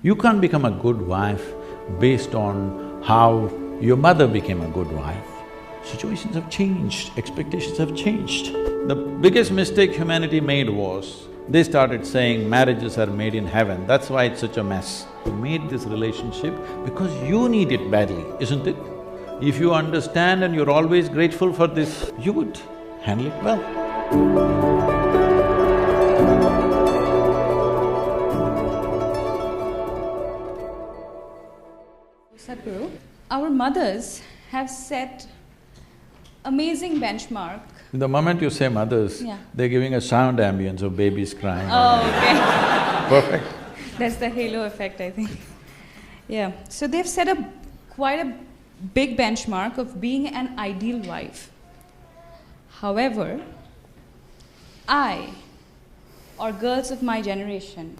You can't become a good wife based on how your mother became a good wife. Situations have changed, expectations have changed. The biggest mistake humanity made was, they started saying marriages are made in heaven, that's why it's such a mess. You made this relationship because you need it badly, isn't it? If you understand and you're always grateful for this, you would handle it well. Sadhguru, our mothers have set amazing benchmark. The moment you say mothers, Yeah. they're giving a sound ambience of babies crying. Oh, okay. Perfect. That's the halo effect, I think. Yeah, so they've set quite a big benchmark of being an ideal wife. However, I, or girls of my generation,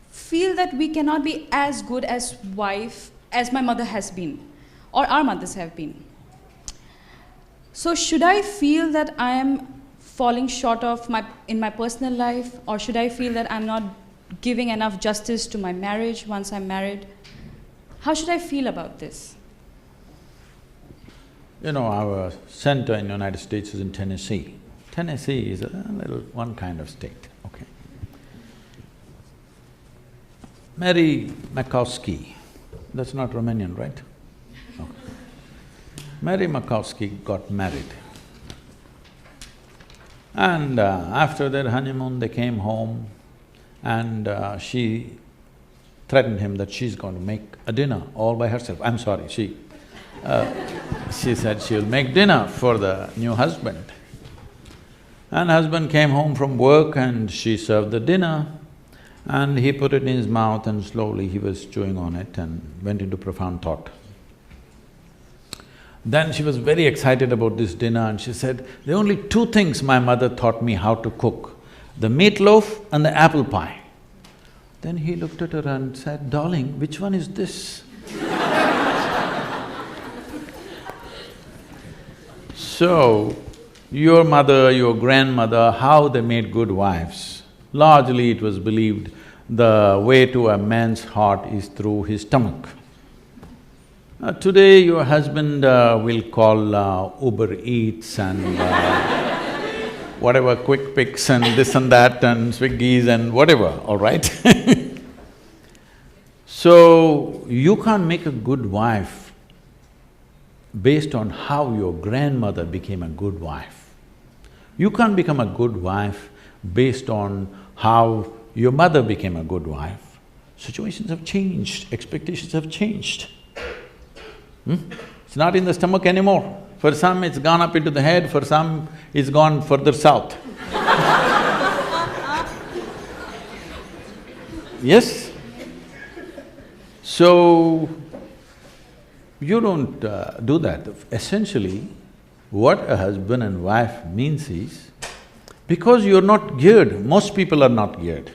feel that we cannot be as good as wife as my mother has been, or our mothers have been. So should I feel that I am falling short of in my personal life, or should I feel that I'm not giving enough justice to my marriage once I'm married? How should I feel about this? You know, our center in the United States is in Tennessee. Tennessee is a little one kind of state, okay. Mary Makowski, that's not Romanian, right? Okay. Mary Makowski got married. And after their honeymoon, they came home and she threatened him that she's going to make a dinner all by herself. I'm sorry, she said she'll make dinner for the new husband. And husband came home from work and she served the dinner and he put it in his mouth and slowly he was chewing on it and went into profound thought. Then she was very excited about this dinner and she said, there are only two things my mother taught me how to cook, the meatloaf and the apple pie. Then he looked at her and said, darling, which one is this? So, your mother, your grandmother, how they made good wives? Largely it was believed the way to a man's heart is through his stomach. Today your husband will call Uber Eats and whatever quick picks and this and that and Swiggies and whatever, all right? So, you can't make a good wife based on how your grandmother became a good wife. You can't become a good wife based on how your mother became a good wife. Situations have changed, expectations have changed. It's not in the stomach anymore. For some it's gone up into the head, for some it's gone further south. Yes? So, you don't do that. Essentially, what a husband and wife means is, because you're not geared, most people are not geared,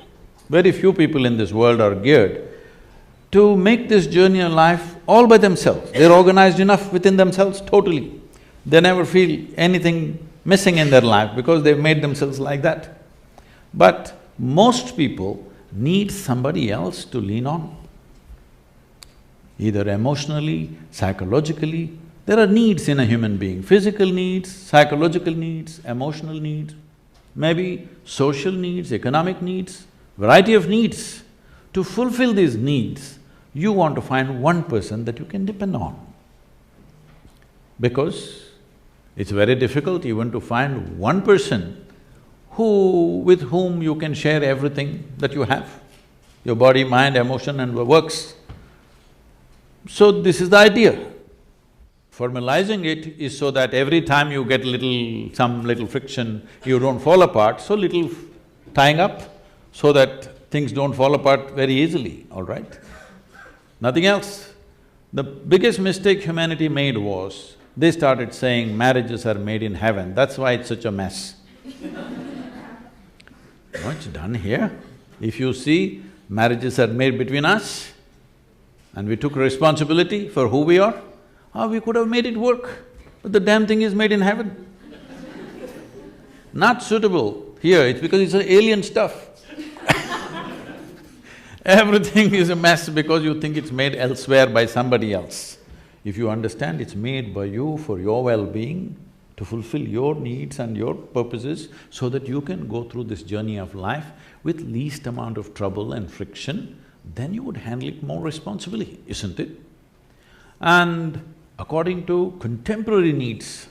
very few people in this world are geared to make this journey of life all by themselves. They're organized enough within themselves totally. They never feel anything missing in their life because they've made themselves like that. But most people need somebody else to lean on, either emotionally, psychologically. There are needs in a human being, physical needs, psychological needs, emotional needs, maybe social needs, economic needs, variety of needs. To fulfill these needs, you want to find one person that you can depend on. Because it's very difficult even to find one person with whom you can share everything that you have, your body, mind, emotion and works. So this is the idea. Formalizing it is so that every time you get some little friction, you don't fall apart, so little tying up so that things don't fall apart very easily, all right? Nothing else. The biggest mistake humanity made was, they started saying marriages are made in heaven, that's why it's such a mess. No, it's done here. If you see, marriages are made between us and we took responsibility for who we are, we could have made it work, but the damn thing is made in heaven. Not suitable here, it's because it's alien stuff. Everything is a mess because you think it's made elsewhere by somebody else. If you understand it's made by you for your well-being, to fulfill your needs and your purposes so that you can go through this journey of life with least amount of trouble and friction, then you would handle it more responsibly, isn't it? And according to contemporary needs,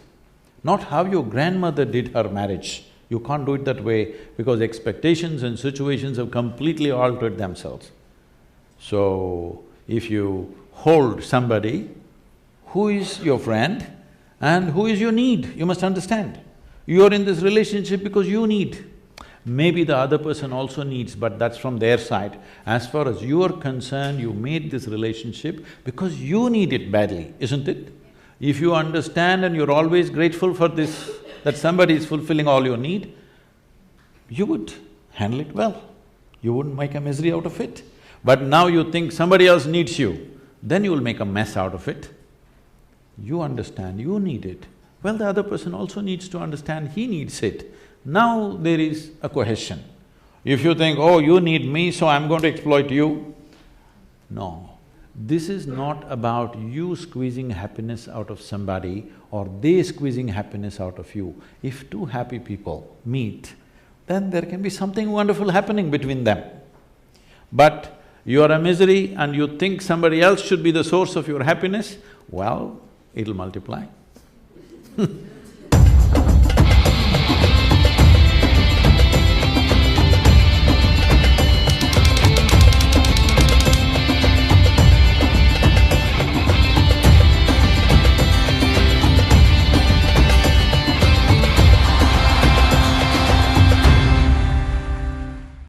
not how your grandmother did her marriage. You can't do it that way because expectations and situations have completely altered themselves. So, if you hold somebody who is your friend and who is your need, you must understand. You are in this relationship because you need. Maybe the other person also needs, but that's from their side. As far as you are concerned, you made this relationship because you need it badly, isn't it? If you understand and you're always grateful for this, that somebody is fulfilling all your need, you would handle it well. You wouldn't make a misery out of it. But now you think somebody else needs you, then you will make a mess out of it. You understand, you need it. Well, the other person also needs to understand he needs it. Now there is a cohesion. If you think, oh, you need me, so I'm going to exploit you, no. This is not about you squeezing happiness out of somebody or they squeezing happiness out of you. If two happy people meet, then there can be something wonderful happening between them. But you are a misery and you think somebody else should be the source of your happiness, well, it'll multiply.